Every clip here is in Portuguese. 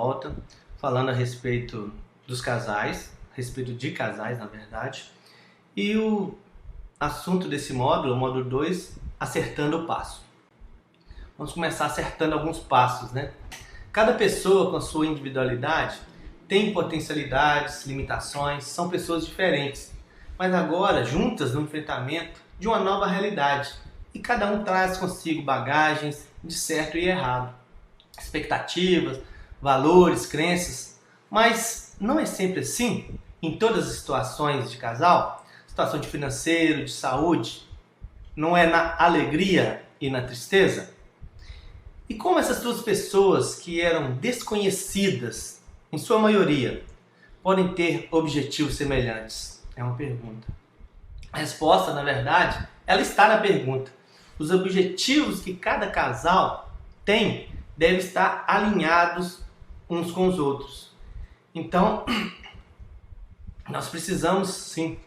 volta, falando a respeito dos casais, a respeito de casais, na verdade. E o assunto desse módulo, o módulo 2, acertando o passo. Vamos começar acertando alguns passos, né? Cada pessoa com a sua individualidade tem potencialidades, limitações, são pessoas diferentes, mas agora juntas no enfrentamento de uma nova realidade. E cada um traz consigo bagagens de certo e errado, expectativas, valores, crenças, mas não é sempre assim em todas as situações de casal, situação de financeiro, de saúde, não é na alegria e na tristeza? E como essas duas pessoas que eram desconhecidas, em sua maioria, podem ter objetivos semelhantes? É uma pergunta. A resposta, na verdade, ela está na pergunta. Os objetivos que cada casal tem devem estar alinhados uns com os outros. Então, nós precisamos sim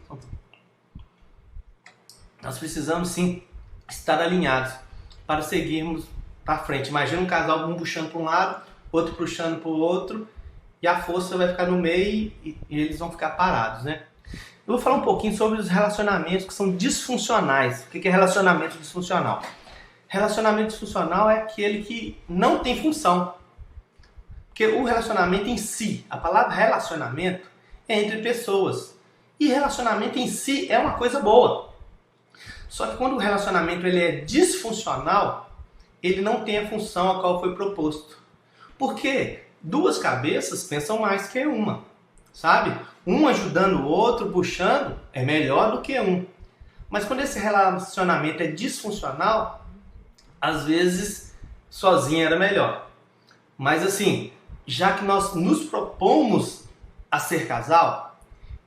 estar alinhados para seguirmos para frente. Imagina um casal, um puxando para um lado, outro puxando para o outro, e a força vai ficar no meio e eles vão ficar parados, né? Eu vou falar um pouquinho sobre os relacionamentos que são disfuncionais. O que é relacionamento disfuncional? Relacionamento disfuncional é aquele que não tem função. Porque o relacionamento em si, a palavra relacionamento, é entre pessoas. E relacionamento em si é uma coisa boa. Só que quando o relacionamento ele é disfuncional, ele não tem a função a qual foi proposto. Porque duas cabeças pensam mais que uma, sabe? Um ajudando o outro, puxando, é melhor do que um. Mas quando esse relacionamento é disfuncional, às vezes sozinho era melhor. Mas assim, já que nós nos propomos a ser casal,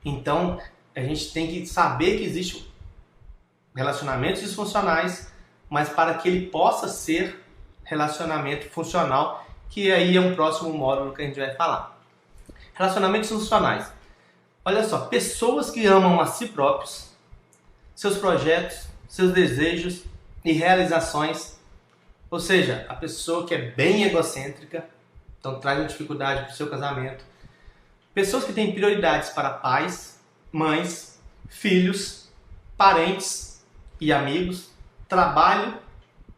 então a gente tem que saber que existem relacionamentos disfuncionais, mas para que ele possa ser relacionamento funcional, que aí é um próximo módulo que a gente vai falar. Relacionamentos funcionais. Olha só, pessoas que amam a si próprios, seus projetos, seus desejos e realizações. Ou seja, a pessoa que é bem egocêntrica, então traz uma dificuldade para o seu casamento. Pessoas que têm prioridades para pais, mães, filhos, parentes e amigos, trabalho,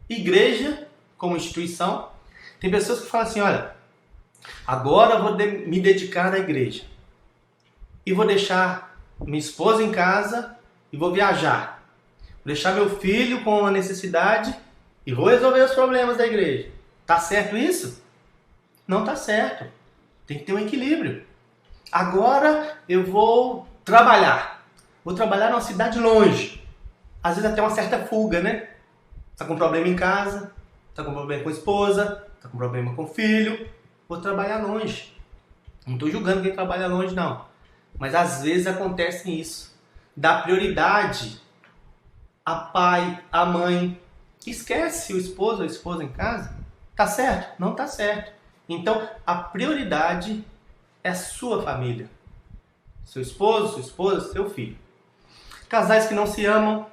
igreja como instituição. Tem pessoas que falam assim, olha, agora eu vou me dedicar à igreja e vou deixar minha esposa em casa e vou viajar. Vou deixar meu filho com uma necessidade e vou resolver os problemas da igreja. Tá certo isso? Não tá certo. Tem que ter um equilíbrio. Agora eu vou trabalhar. Vou trabalhar numa cidade longe. Às vezes até uma certa fuga, né? Tá com problema em casa, tá com problema com a esposa, tá com problema com o filho. Vou trabalhar longe. Não estou julgando quem trabalha longe, não. Mas às vezes acontece isso. Dá prioridade a pai, a mãe. Esquece o esposo ou a esposa em casa. Tá certo? Não tá certo. Então, a prioridade é a sua família. Seu esposo, sua esposa, seu filho. Casais que não se amam.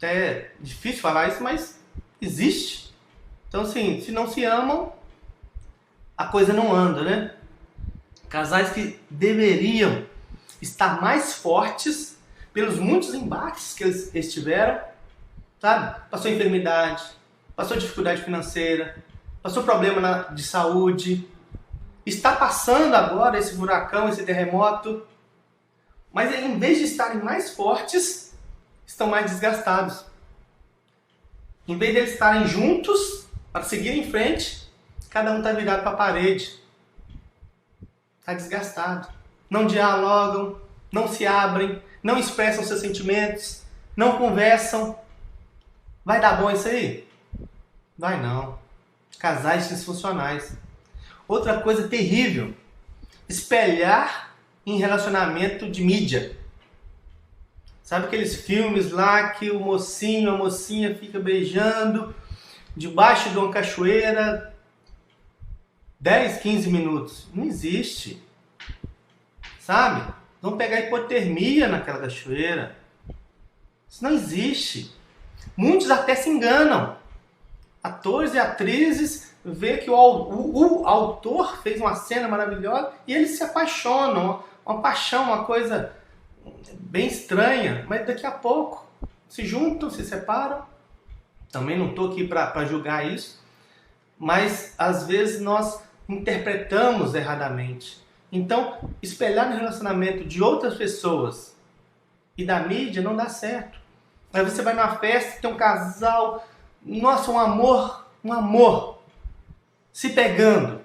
É difícil falar isso, mas existe. Então, assim, se não se amam, a coisa não anda, né? Casais que deveriam estar mais fortes pelos muitos embates que eles tiveram, sabe? Passou enfermidade, passou dificuldade financeira, passou problema de saúde, está passando agora esse furacão, esse terremoto, mas em vez de estarem mais fortes, estão mais desgastados. Em vez de eles estarem juntos para seguir em frente, cada um está virado para a parede. Está desgastado. Não dialogam, não se abrem, não expressam seus sentimentos, não conversam. Vai dar bom isso aí? Vai não. Casais disfuncionais. Outra coisa terrível, espelhar em relacionamento de mídia. Sabe aqueles filmes lá que o mocinho, a mocinha fica beijando debaixo de uma cachoeira 10, 15 minutos? Não existe. Sabe? Vão pegar hipotermia naquela cachoeira. Isso não existe. Muitos até se enganam. atores e atrizes, vê que o autor fez uma cena maravilhosa e eles se apaixonam, uma paixão, uma coisa bem estranha, mas daqui a pouco se juntam, se separam. Também não estou aqui para julgar isso, mas às vezes nós interpretamos erradamente. Então, espelhar no relacionamento de outras pessoas e da mídia não dá certo. Aí você vai numa festa, tem um casal, nossa, um amor, se pegando.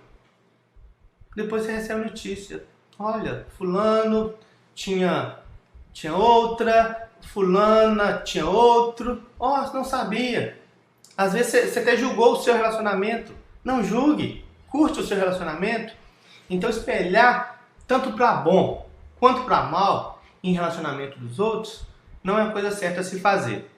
Depois você recebe a notícia. Olha, fulano tinha outra, fulana tinha outro. Não sabia. Às vezes você até julgou o seu relacionamento. Não julgue, curte o seu relacionamento. Então espelhar tanto para bom quanto para mal em relacionamento dos outros não é a coisa certa a se fazer.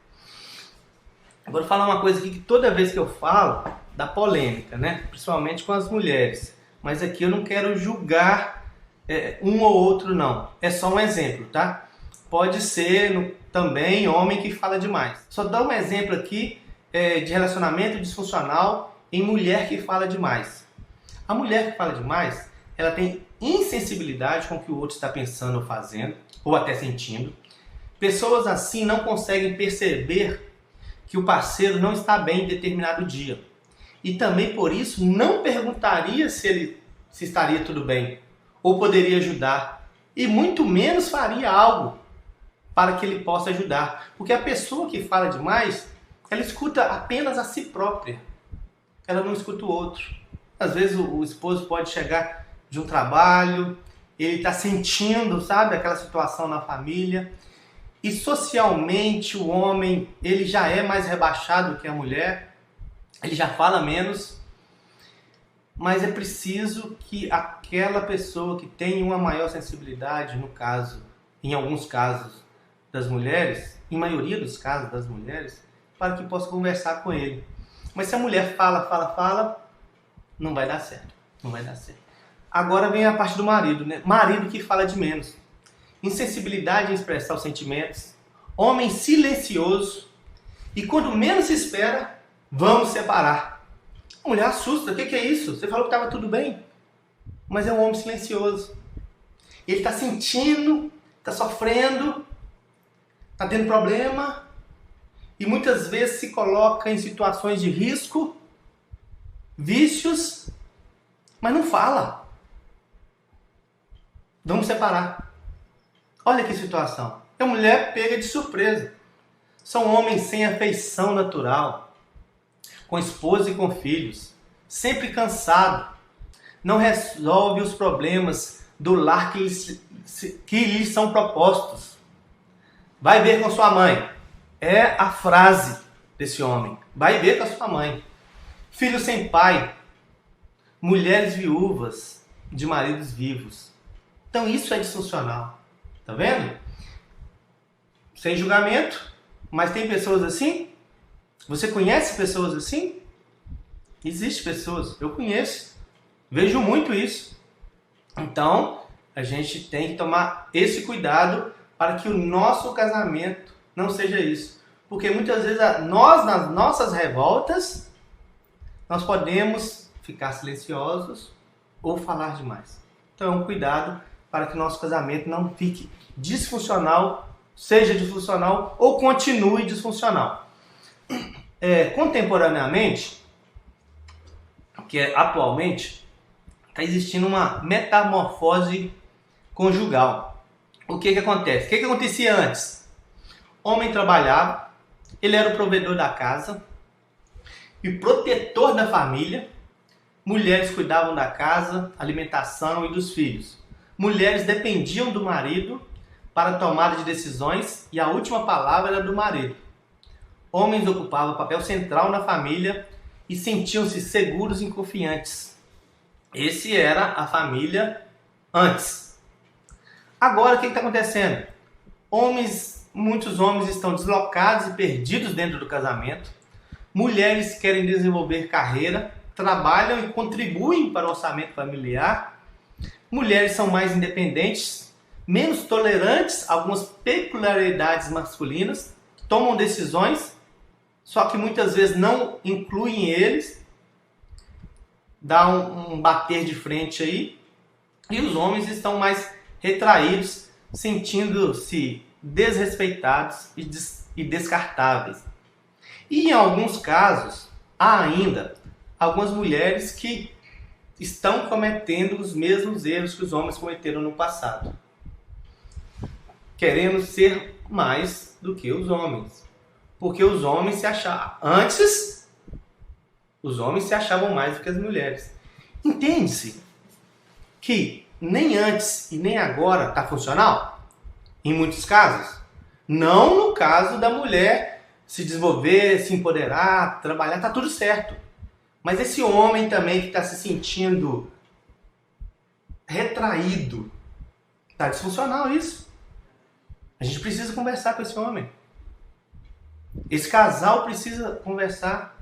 Agora, vou falar uma coisa aqui que toda vez que eu falo dá polêmica, né? Principalmente com as mulheres. Mas aqui eu não quero julgar um ou outro, não. É só um exemplo, tá? Pode ser também homem que fala demais. Só dá um exemplo aqui de relacionamento disfuncional em mulher que fala demais. A mulher que fala demais, ela tem insensibilidade com o que o outro está pensando ou fazendo, ou até sentindo. Pessoas assim não conseguem perceber que o parceiro não está bem em determinado dia. E também por isso não perguntaria se estaria tudo bem, ou poderia ajudar. E muito menos faria algo para que ele possa ajudar. Porque a pessoa que fala demais, ela escuta apenas a si própria. Ela não escuta o outro. Às vezes o esposo pode chegar de um trabalho, ele está sentindo, sabe, aquela situação na família. E socialmente o homem, ele já é mais rebaixado que a mulher, ele já fala menos, mas é preciso que aquela pessoa que tem uma maior sensibilidade, no caso, em alguns casos das mulheres, em maioria dos casos das mulheres, para que possa conversar com ele. Mas se a mulher fala, não vai dar certo, não vai dar certo. Agora vem a parte do marido, né? Marido que fala de menos. Insensibilidade em expressar os sentimentos, homem silencioso e quando menos se espera, vamos separar. A mulher assusta, o que é isso? Você falou que estava tudo bem, mas é um homem silencioso. Ele está sentindo, está sofrendo, está tendo problema e muitas vezes se coloca em situações de risco, vícios, mas não fala. Vamos separar. Olha que situação. É uma mulher pega de surpresa. São homens sem afeição natural, com esposa e com filhos, sempre cansado, não resolve os problemas do lar que lhes são propostos. Vai ver com sua mãe. É a frase desse homem. Vai ver com a sua mãe. Filho sem pai, mulheres viúvas de maridos vivos. Então isso é disfuncional. Tá vendo? Sem julgamento, mas tem pessoas assim? Você conhece pessoas assim? Existem pessoas, eu conheço. Vejo muito isso. Então, a gente tem que tomar esse cuidado para que o nosso casamento não seja isso. Porque muitas vezes nós, nas nossas revoltas, nós podemos ficar silenciosos ou falar demais. Então, é um cuidado para que o nosso casamento não fique disfuncional, seja disfuncional ou continue disfuncional. Contemporaneamente, atualmente, está existindo uma metamorfose conjugal. O que acontece? O que acontecia antes? Homem trabalhava, ele era o provedor da casa e protetor da família. Mulheres cuidavam da casa, alimentação e dos filhos. Mulheres dependiam do marido para a tomada de decisões e a última palavra era do marido. Homens ocupavam papel central na família e sentiam-se seguros e confiantes. Esse era a família antes. Agora o que está acontecendo? Muitos homens estão deslocados e perdidos dentro do casamento. Mulheres querem desenvolver carreira, trabalham e contribuem para o orçamento familiar. Mulheres são mais independentes, menos tolerantes a algumas peculiaridades masculinas, tomam decisões só que muitas vezes não incluem eles, dá um bater de frente aí, e os homens estão mais retraídos, sentindo-se desrespeitados e descartáveis. E em alguns casos, há ainda algumas mulheres que estão cometendo os mesmos erros que os homens cometeram no passado, querendo ser mais do que os homens. Porque os homens se achavam... Antes, os homens se achavam mais do que as mulheres. Entende-se que nem antes e nem agora está funcional? Em muitos casos. Não no caso da mulher se desenvolver, se empoderar, trabalhar, está tudo certo. Mas esse homem também que está se sentindo retraído, está disfuncional isso. A gente precisa conversar com esse homem. Esse casal precisa conversar.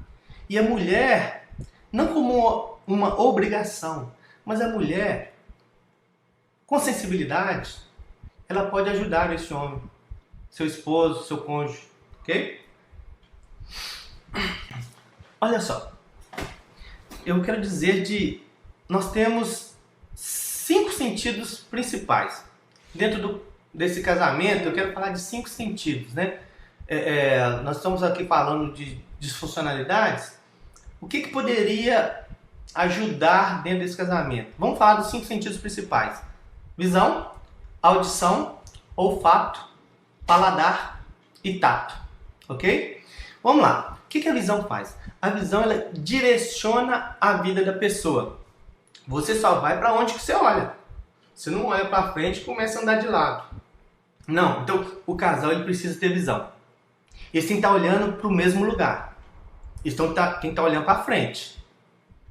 E a mulher, não como uma obrigação, mas a mulher, com sensibilidade, ela pode ajudar esse homem, seu esposo, seu cônjuge, ok? Olha só, eu quero dizer nós temos 5 sentidos principais. Dentro desse casamento, eu quero falar de 5 sentidos, né? Nós estamos aqui falando de disfuncionalidades. O que poderia ajudar dentro desse casamento? Vamos falar dos 5 sentidos principais. Visão, audição, olfato, paladar e tato. Ok? Vamos lá. O que a visão faz? A visão, ela direciona a vida da pessoa. Você só vai para onde que você olha. Você não olha para frente e começa a andar de lado. Não. Então, o casal ele precisa ter visão. Eles têm que estar olhando para o mesmo lugar. Eles têm que estar olhando para frente.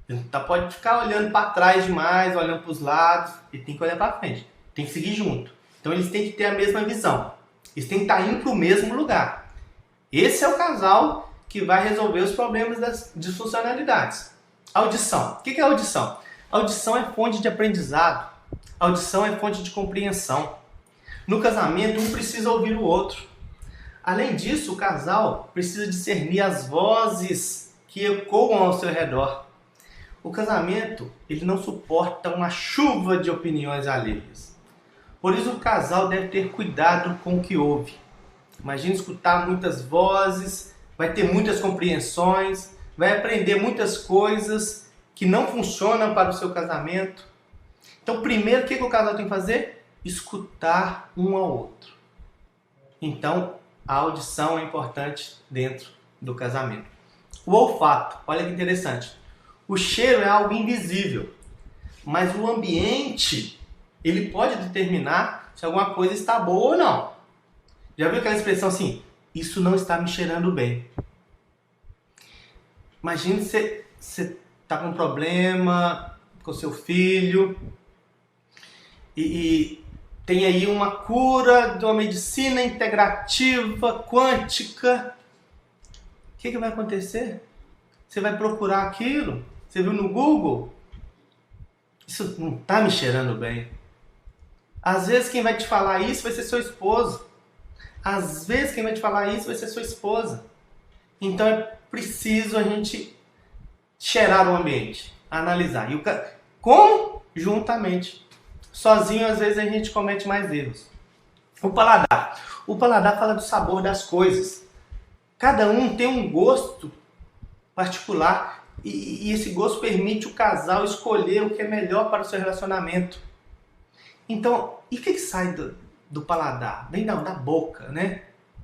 Ele não pode ficar olhando para trás demais, olhando para os lados. Ele tem que olhar para frente. Tem que seguir junto. Então, eles têm que ter a mesma visão. Eles têm que estar indo para o mesmo lugar. Esse é o casal que vai resolver os problemas das disfuncionalidades. Audição. O que é audição? Audição é fonte de aprendizado. Audição é fonte de compreensão. No casamento, um precisa ouvir o outro. Além disso, o casal precisa discernir as vozes que ecoam ao seu redor. O casamento, ele não suporta uma chuva de opiniões alheias. Por isso, o casal deve ter cuidado com o que ouve. Imagina escutar muitas vozes, vai ter muitas compreensões, vai aprender muitas coisas que não funcionam para o seu casamento. Então, primeiro, o que o casal tem que fazer? Escutar um ao outro. Então, a audição é importante dentro do casamento. O olfato, olha que interessante. O cheiro é algo invisível, mas o ambiente, ele pode determinar se alguma coisa está boa ou não. Já viu aquela expressão assim, isso não está me cheirando bem? Imagine você está com um problema com seu filho e tem aí uma cura de uma medicina integrativa, quântica. O que vai acontecer? Você vai procurar aquilo? Você viu no Google? Isso não está me cheirando bem. Às vezes quem vai te falar isso vai ser seu esposo. Às vezes quem vai te falar isso vai ser sua esposa. Então é preciso a gente cheirar o ambiente, analisar. E como? Juntamente. Sozinho, às vezes, a gente comete mais erros. O paladar. O paladar fala do sabor das coisas. Cada um tem um gosto particular e esse gosto permite o casal escolher o que é melhor para o seu relacionamento. Então, e o que sai do paladar? Vem da boca, né?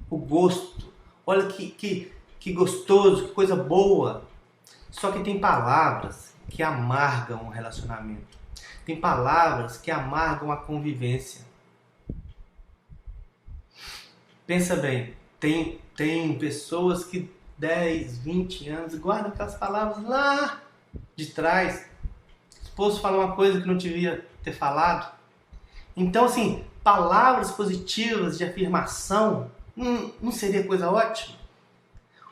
O gosto. Olha que gostoso, que coisa boa. Só que tem palavras que amargam o relacionamento. Tem palavras que amargam a convivência. Pensa bem, tem pessoas que 10, 20 anos guardam aquelas palavras lá de trás. O esposo fala uma coisa que não devia ter falado. Então, assim, palavras positivas de afirmação não seria coisa ótima?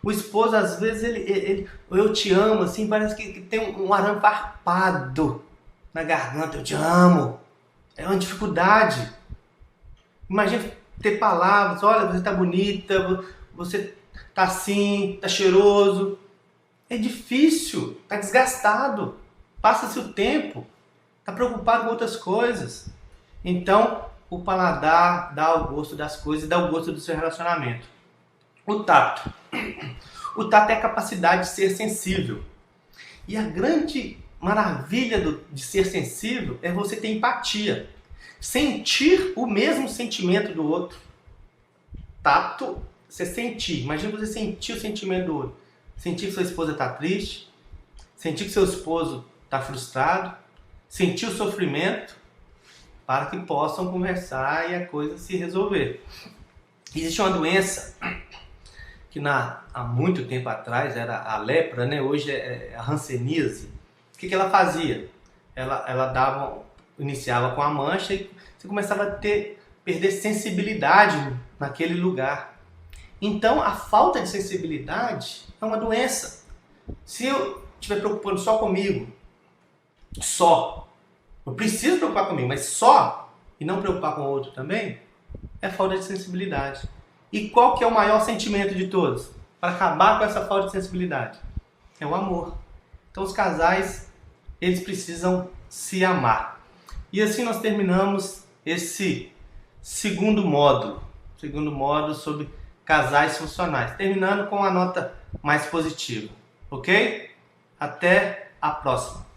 O esposo, às vezes, ele eu te amo, assim, parece que tem um arame farpado na garganta. Eu te amo. É uma dificuldade. Imagina ter palavras, olha, você está bonita, você tá assim, tá cheiroso. É difícil, tá desgastado. Passa-se o tempo, tá preocupado com outras coisas. Então, o paladar dá o gosto das coisas e dá o gosto do seu relacionamento. O tato. O tato é a capacidade de ser sensível. E a grande maravilha de ser sensível é você ter empatia. Sentir o mesmo sentimento do outro. Tato, você sentir. Imagina você sentir o sentimento do outro. Sentir que sua esposa está triste. Sentir que seu esposo está frustrado. Sentir o sofrimento para que possam conversar e a coisa se resolver. Existe uma doença que há muito tempo atrás era a lepra, né? Hoje é a hanseníase. O que ela fazia? Ela iniciava com a mancha e você começava a perder sensibilidade naquele lugar. Então, a falta de sensibilidade é uma doença. Se eu estiver preocupando só comigo, eu preciso preocupar comigo, mas só, e não preocupar com o outro também, é falta de sensibilidade. E qual que é o maior sentimento de todos? Para acabar com essa falta de sensibilidade? É o amor. Então os casais, eles precisam se amar. E assim nós terminamos esse segundo módulo sobre casais funcionais. Terminando com a nota mais positiva. Ok? Até a próxima.